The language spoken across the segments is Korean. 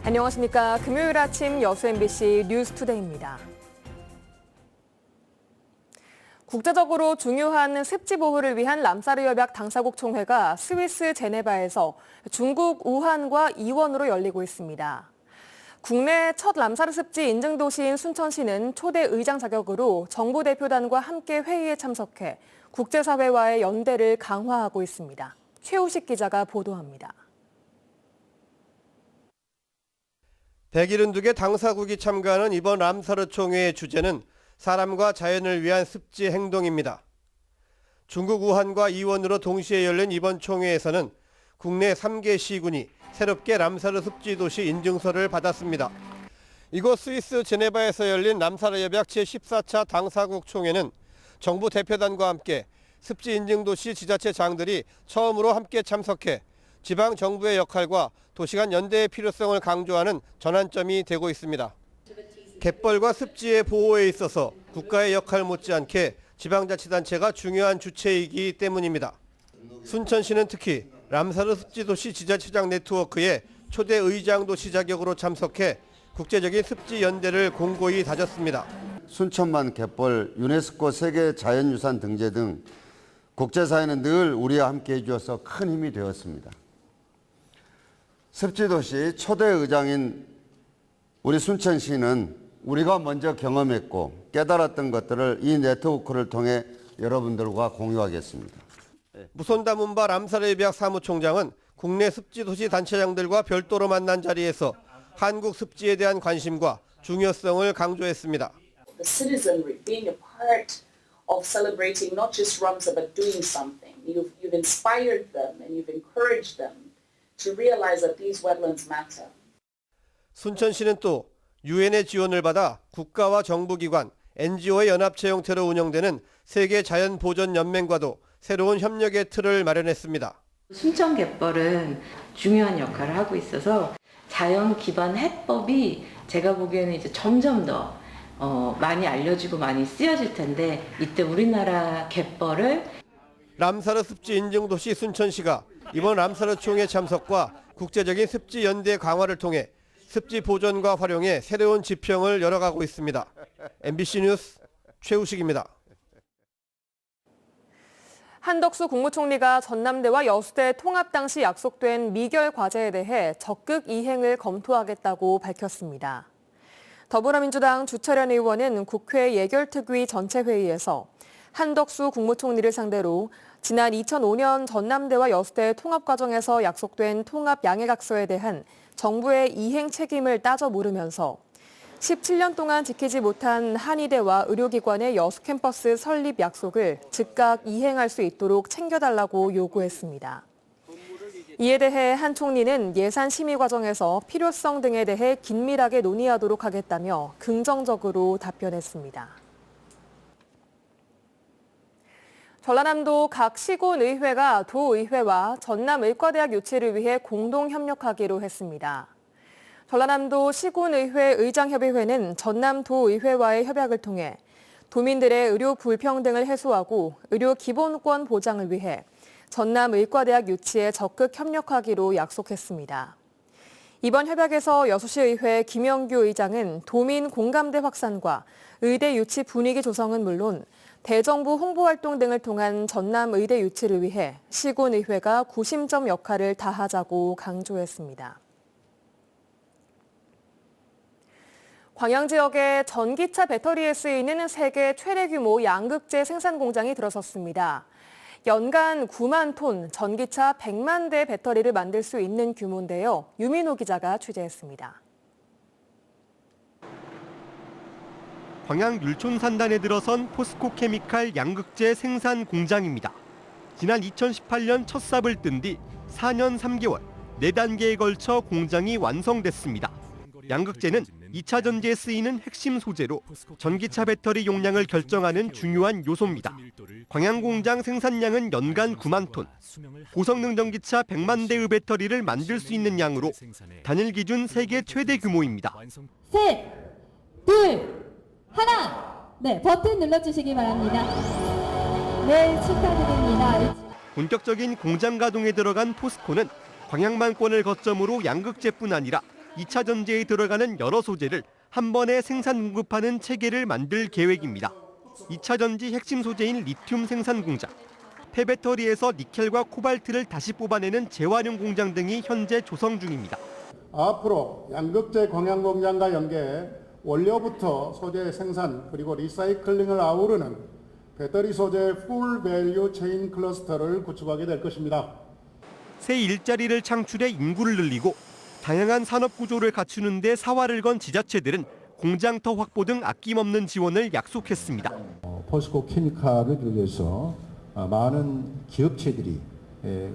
안녕하십니까. 금요일 아침 여수 MBC 뉴스투데이입니다. 국제적으로 중요한 습지 보호를 위한 람사르 협약 당사국 총회가 스위스 제네바에서 중국 우한과 이원으로 열리고 있습니다. 국내 첫 람사르 습지 인증 도시인 순천시는 초대 의장 자격으로 정부 대표단과 함께 회의에 참석해 국제사회와의 연대를 강화하고 있습니다. 최우식 기자가 보도합니다. 172개 당사국이 참가하는 이번 람사르 총회의 주제는 사람과 자연을 위한 습지 행동입니다. 중국 우한과 이원으로 동시에 열린 이번 총회에서는 국내 3개 시군이 새롭게 람사르 습지 도시 인증서를 받았습니다. 이곳 스위스 제네바에서 열린 람사르 협약 제14차 당사국 총회는 정부 대표단과 함께 습지 인증 도시 지자체장들이 처음으로 함께 참석해 지방 정부의 역할과 도시 간 연대의 필요성을 강조하는 전환점이 되고 있습니다. 갯벌과 습지의 보호에 있어서 국가의 역할 못지않게 지방자치단체가 중요한 주체이기 때문입니다. 순천시는 특히 람사르 습지도시 지자체장 네트워크에 초대 의장 도시 자격으로 참석해 국제적인 습지 연대를 공고히 다졌습니다. 순천만 갯벌, 유네스코 세계 자연유산 등재 등 국제사회는 늘 우리와 함께 해주어서 큰 힘이 되었습니다. 습지도시 초대 의장인 우리 순천시는 우리가 먼저 경험했고 깨달았던 것들을 이 네트워크를 통해 여러분들과 공유하겠습니다. 무손다문바 람사르 협약 사무총장은 국내 습지도시 단체장들과 별도로 만난 자리에서 한국 습지에 대한 관심과 중요성을 강조했습니다. The citizenry being a part of celebrating not just Ramsar but doing something. You've inspired them and you've encouraged them to realize that these wetlands matter. 순천시는 또 유엔의 지원을 받아 국가와 정부기관, NGO의 연합체 형태로 운영되는 세계자연보전연맹과도 새로운 협력의 틀을 마련했습니다. 순천 갯벌은 중요한 역할을 하고 있어서 자연 기반 해법이 제가 보기에는 이제 점점 더 많이 알려지고 많이 쓰여질 텐데 이때 우리나라 갯벌을 람사르 습지 인증도시 순천시가 이번 람사르 총회 참석과 국제적인 습지 연대 강화를 통해 습지 보존과 활용에 새로운 지평을 열어가고 있습니다. MBC 뉴스 최우식입니다. 한덕수 국무총리가 전남대와 여수대 통합 당시 약속된 미결 과제에 대해 적극 이행을 검토하겠다고 밝혔습니다. 더불어민주당 주철현 의원은 국회 예결특위 전체회의에서 한덕수 국무총리를 상대로 지난 2005년 전남대와 여수대 통합 과정에서 약속된 통합 양해각서에 대한 정부의 이행 책임을 따져 물으면서 17년 동안 지키지 못한 한의대와 의료기관의 여수 캠퍼스 설립 약속을 즉각 이행할 수 있도록 챙겨달라고 요구했습니다. 이에 대해 한 총리는 예산 심의 과정에서 필요성 등에 대해 긴밀하게 논의하도록 하겠다며 긍정적으로 답변했습니다. 전라남도 각 시군의회가 도의회와 전남의과대학 유치를 위해 공동 협력하기로 했습니다. 전라남도 시군의회 의장협의회는 전남도의회와의 협약을 통해 도민들의 의료 불평등을 해소하고 의료 기본권 보장을 위해 전남의과대학 유치에 적극 협력하기로 약속했습니다. 이번 협약에서 여수시의회 김영규 의장은 도민 공감대 확산과 의대 유치 분위기 조성은 물론 대정부 홍보활동 등을 통한 전남의대 유치를 위해 시군의회가 구심점 역할을 다하자고 강조했습니다. 광양 지역의 전기차 배터리에 쓰이는 세계 최대 규모 양극재 생산 공장이 들어섰습니다. 연간 9만 톤, 전기차 100만 대 배터리를 만들 수 있는 규모인데요. 유민호 기자가 취재했습니다. 광양 율촌 산단에 들어선 포스코 케미칼 양극재 생산 공장입니다. 지난 2018년 첫 삽을 뜬 뒤 4년 3개월, 4단계에 걸쳐 공장이 완성됐습니다. 양극재는 2차 전지에 쓰이는 핵심 소재로 전기차 배터리 용량을 결정하는 중요한 요소입니다. 광양 공장 생산량은 연간 9만 톤, 고성능 전기차 100만 대의 배터리를 만들 수 있는 양으로 단일 기준 세계 최대 규모입니다. 셋, 둘, 하나! 네, 버튼 눌러주시기 바랍니다. 네, 축하드립니다. 본격적인 공장 가동에 들어간 포스코는 광양만권을 거점으로 양극재뿐 아니라 2차 전지에 들어가는 여러 소재를 한 번에 생산 공급하는 체계를 만들 계획입니다. 2차 전지 핵심 소재인 리튬 생산 공장, 폐배터리에서 니켈과 코발트를 다시 뽑아내는 재활용 공장 등이 현재 조성 중입니다. 앞으로 양극재 광양공장과 연계해 원료부터 소재 생산 그리고 리사이클링을 아우르는 배터리 소재 풀 밸류 체인 클러스터를 구축하게 될 것입니다. 새 일자리를 창출해 인구를 늘리고 다양한 산업 구조를 갖추는 데 사활을 건 지자체들은 공장터 확보 등 아낌없는 지원을 약속했습니다. 포스코 케미칼을 비롯해서 많은 기업체들이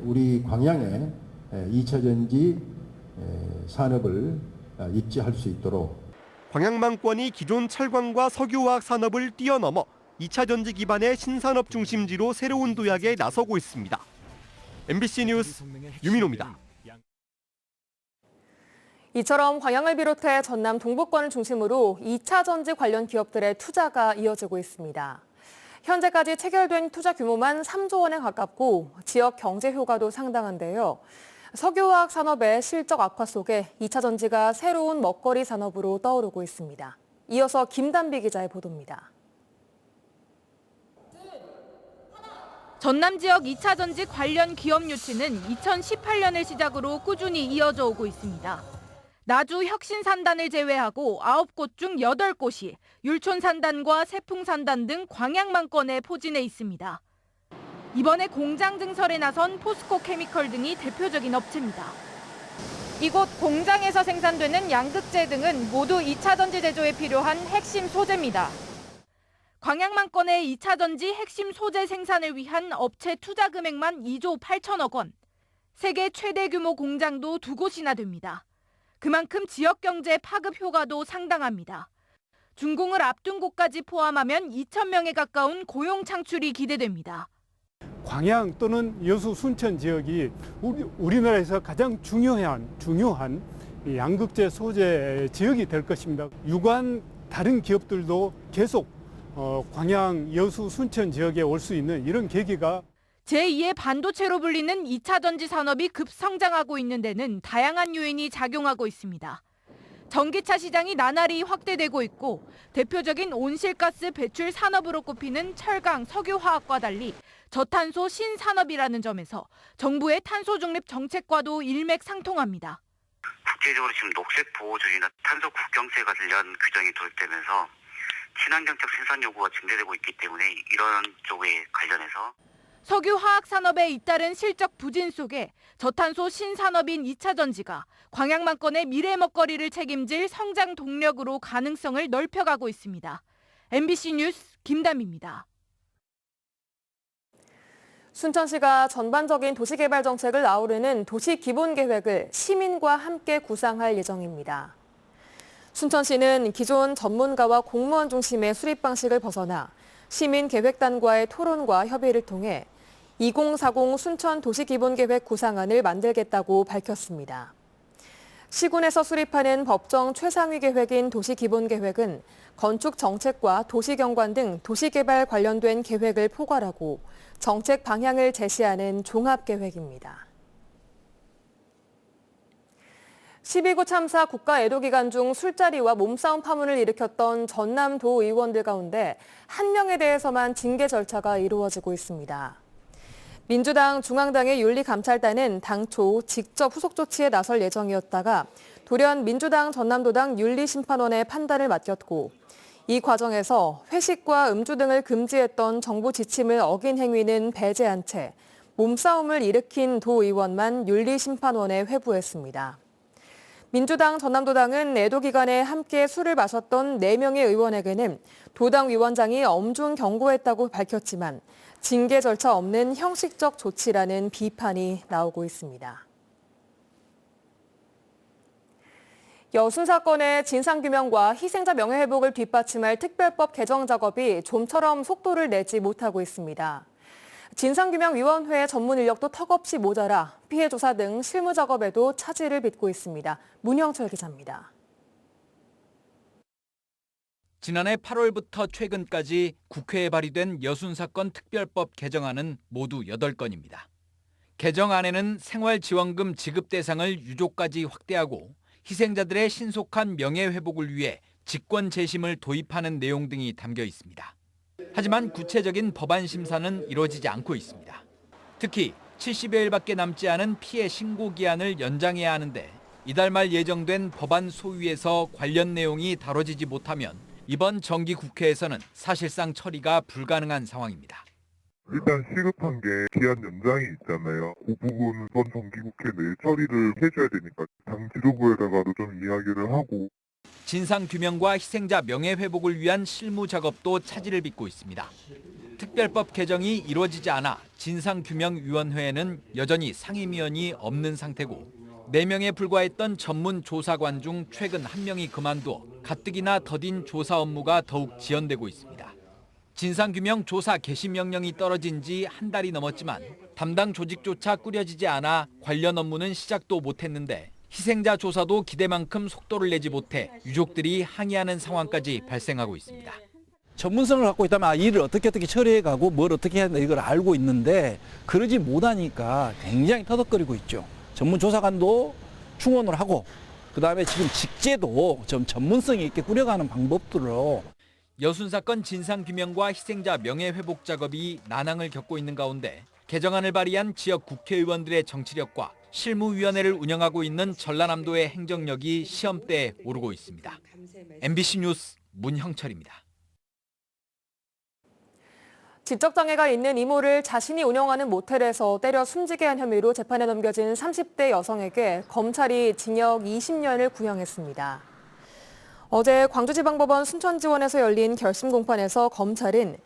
우리 광양에 2차 전지 산업을 입지할 수 있도록 광양망권이 기존 철광과 석유화학 산업을 뛰어넘어 2차 전지 기반의 신산업 중심지로 새로운 도약에 나서고 있습니다. MBC 뉴스 유민호입니다. 이처럼 광양을 비롯해 전남 동부권을 중심으로 2차 전지 관련 기업들의 투자가 이어지고 있습니다. 현재까지 체결된 투자 규모만 3조 원에 가깝고 지역 경제 효과도 상당한데요. 석유화학 산업의 실적 악화 속에 2차 전지가 새로운 먹거리 산업으로 떠오르고 있습니다. 이어서 김단비 기자의 보도입니다. 전남 지역 2차 전지 관련 기업 유치는 2018년을 시작으로 꾸준히 이어져 오고 있습니다. 나주 혁신산단을 제외하고 9곳 중 8곳이 율촌산단과 세풍산단 등 광양만권에 포진해 있습니다. 이번에 공장 증설에 나선 포스코 케미컬 등이 대표적인 업체입니다. 이곳 공장에서 생산되는 양극재 등은 모두 2차 전지 제조에 필요한 핵심 소재입니다. 광양만권의 2차 전지 핵심 소재 생산을 위한 업체 투자 금액만 2조 8천억 원. 세계 최대 규모 공장도 2곳이나 됩니다. 그만큼 지역 경제 파급 효과도 상당합니다. 준공을 앞둔 곳까지 포함하면 2,000명에 가까운 고용 창출이 기대됩니다. 광양 또는 여수 순천 지역이 우리나라에서 가장 중요한 양극재 소재 지역이 될 것입니다. 유관 다른 기업들도 계속 광양, 여수, 순천 지역에 올 수 있는 이런 계기가 제2의 반도체로 불리는 2차 전지 산업이 급성장하고 있는 데는 다양한 요인이 작용하고 있습니다. 전기차 시장이 나날이 확대되고 있고 대표적인 온실가스 배출 산업으로 꼽히는 철강, 석유화학과 달리 저탄소 신산업이라는 점에서 정부의 탄소 중립 정책과도 일맥상통합니다. 국제적으로 지금 녹색 보호주의나 탄소 국경세 관련 규정이 도입되면서 친환경적 생산 요구가 증대되고 있기 때문에 이런 쪽에 관련해서 석유화학 산업에 잇따른 실적 부진 속에 저탄소 신산업인 2차 전지가 광양만권의 미래 먹거리를 책임질 성장 동력으로 가능성을 넓혀가고 있습니다. MBC 뉴스 김담입니다. 순천시가 전반적인 도시개발 정책을 아우르는 도시기본계획을 시민과 함께 구상할 예정입니다. 순천시는 기존 전문가와 공무원 중심의 수립 방식을 벗어나 시민계획단과의 토론과 협의를 통해 2040 순천 도시기본계획 구상안을 만들겠다고 밝혔습니다. 시군에서 수립하는 법정 최상위 계획인 도시기본계획은 건축 정책과 도시경관 등 도시개발 관련된 계획을 포괄하고 정책 방향을 제시하는 종합계획입니다. 12구 참사 국가애도기간 중 술자리와 몸싸움 파문을 일으켰던 전남도 의원들 가운데 한 명에 대해서만 징계 절차가 이루어지고 있습니다. 민주당 중앙당의 윤리감찰단은 당초 직접 후속 조치에 나설 예정이었다가 돌연 민주당 전남도당 윤리심판원의 판단을 맡겼고 이 과정에서 회식과 음주 등을 금지했던 정부 지침을 어긴 행위는 배제한 채 몸싸움을 일으킨 도 의원만 윤리심판원에 회부했습니다. 민주당 전남도당은 애도 기간에 함께 술을 마셨던 4명의 의원에게는 도당 위원장이 엄중 경고했다고 밝혔지만 징계 절차 없는 형식적 조치라는 비판이 나오고 있습니다. 여순 사건의 진상규명과 희생자 명예회복을 뒷받침할 특별법 개정 작업이 좀처럼 속도를 내지 못하고 있습니다. 진상규명위원회 전문 인력도 턱없이 모자라 피해 조사 등 실무 작업에도 차질을 빚고 있습니다. 문영철 기자입니다. 지난해 8월부터 최근까지 국회에 발의된 여순 사건 특별법 개정안은 모두 8건입니다. 개정안에는 생활지원금 지급 대상을 유족까지 확대하고 희생자들의 신속한 명예회복을 위해 직권 재심을 도입하는 내용 등이 담겨 있습니다. 하지만 구체적인 법안 심사는 이루어지지 않고 있습니다. 특히 70여일밖에 남지 않은 피해 신고 기한을 연장해야 하는데 이달 말 예정된 법안 소위에서 관련 내용이 다뤄지지 못하면 이번 정기 국회에서는 사실상 처리가 불가능한 상황입니다. 일단 시급한 게 기한 연장이 있잖아요. 그 부분은 이번 정기국회 내에 처리를 해줘야 되니까 당 지도부에다가도 좀 이야기를 하고. 진상규명과 희생자 명예회복을 위한 실무 작업도 차질을 빚고 있습니다. 특별법 개정이 이루어지지 않아 진상규명위원회에는 여전히 상임위원이 없는 상태고 4명에 불과했던 전문 조사관 중 최근 1명이 그만두어 가뜩이나 더딘 조사 업무가 더욱 지연되고 있습니다. 진상규명 조사 개시 명령이 떨어진 지 한 달이 넘었지만 담당 조직조차 꾸려지지 않아 관련 업무는 시작도 못했는데 희생자 조사도 기대만큼 속도를 내지 못해 유족들이 항의하는 상황까지 발생하고 있습니다. 전문성을 갖고 있다면 일을 어떻게 처리해가고 뭘 어떻게 해야 된다 이걸 알고 있는데 그러지 못하니까 굉장히 터덕거리고 있죠. 전문조사관도 충원을 하고 그다음에 지금 직제도 좀 전문성이 있게 꾸려가는 방법들로 여순 사건 진상규명과 희생자 명예회복 작업이 난항을 겪고 있는 가운데 개정안을 발의한 지역 국회의원들의 정치력과 실무위원회를 운영하고 있는 전라남도의 행정력이 시험대에 오르고 있습니다. MBC 뉴스 문형철입니다. 지적장애가 있는 이모를 자신이 운영하는 모텔에서 때려 숨지게 한 혐의로 재판에 넘겨진 30대 여성에게 검찰이 징역 20년을 구형했습니다. 어제 광주지방법원 순천지원에서 열린 결심 공판에서 검찰은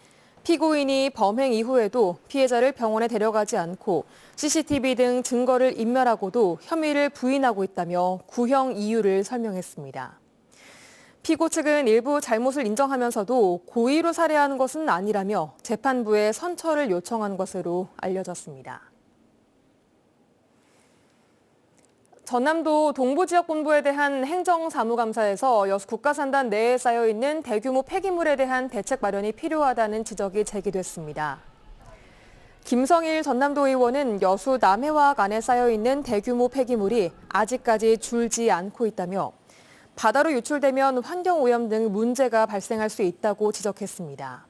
피고인이 범행 이후에도 피해자를 병원에 데려가지 않고 CCTV 등 증거를 인멸하고도 혐의를 부인하고 있다며 구형 이유를 설명했습니다. 피고 측은 일부 잘못을 인정하면서도 고의로 살해한 것은 아니라며 재판부에 선처를 요청한 것으로 알려졌습니다. 전남도 동부지역본부에 대한 행정사무감사에서 여수 국가산단 내에 쌓여있는 대규모 폐기물에 대한 대책 마련이 필요하다는 지적이 제기됐습니다. 김성일 전남도 의원은 여수 남해화학 안에 쌓여있는 대규모 폐기물이 아직까지 줄지 않고 있다며 바다로 유출되면 환경오염 등 문제가 발생할 수 있다고 지적했습니다.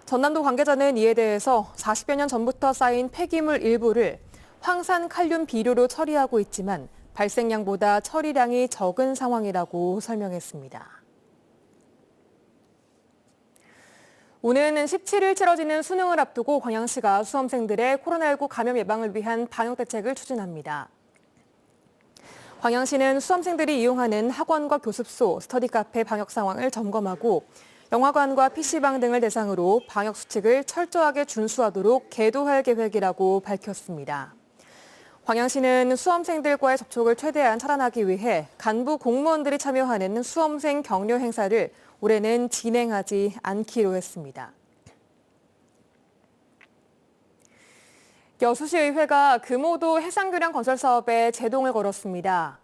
전남도 관계자는 이에 대해서 40여 년 전부터 쌓인 폐기물 일부를 황산칼륨 비료로 처리하고 있지만 발생량보다 처리량이 적은 상황이라고 설명했습니다. 오는 17일 치러지는 수능을 앞두고 광양시가 수험생들의 코로나19 감염 예방을 위한 방역 대책을 추진합니다. 광양시는 수험생들이 이용하는 학원과 교습소, 스터디 카페 방역 상황을 점검하고 영화관과 PC방 등을 대상으로 방역 수칙을 철저하게 준수하도록 계도할 계획이라고 밝혔습니다. 광양시는 수험생들과의 접촉을 최대한 차단하기 위해 간부 공무원들이 참여하는 수험생 격려 행사를 올해는 진행하지 않기로 했습니다. 여수시의회가 금오도 해상교량 건설 사업에 제동을 걸었습니다.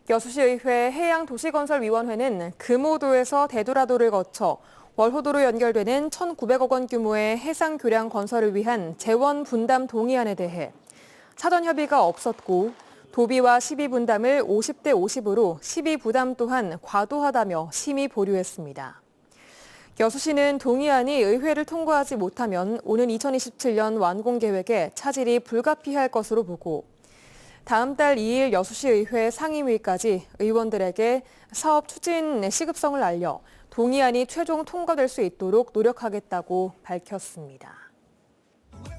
여수시의회 해양도시건설위원회는 금오도에서 대도라도를 거쳐 월호도로 연결되는 1,900억 원 규모의 해상교량 건설을 위한 재원 분담 동의안에 대해 사전 협의가 없었고 도비와 시비 분담을 50대 50으로 시비 부담 또한 과도하다며 심의 보류했습니다. 여수시는 동의안이 의회를 통과하지 못하면 오는 2027년 완공 계획에 차질이 불가피할 것으로 보고 다음 달 2일 여수시의회 상임위까지 의원들에게 사업 추진 시급성을 알려 동의안이 최종 통과될 수 있도록 노력하겠다고 밝혔습니다.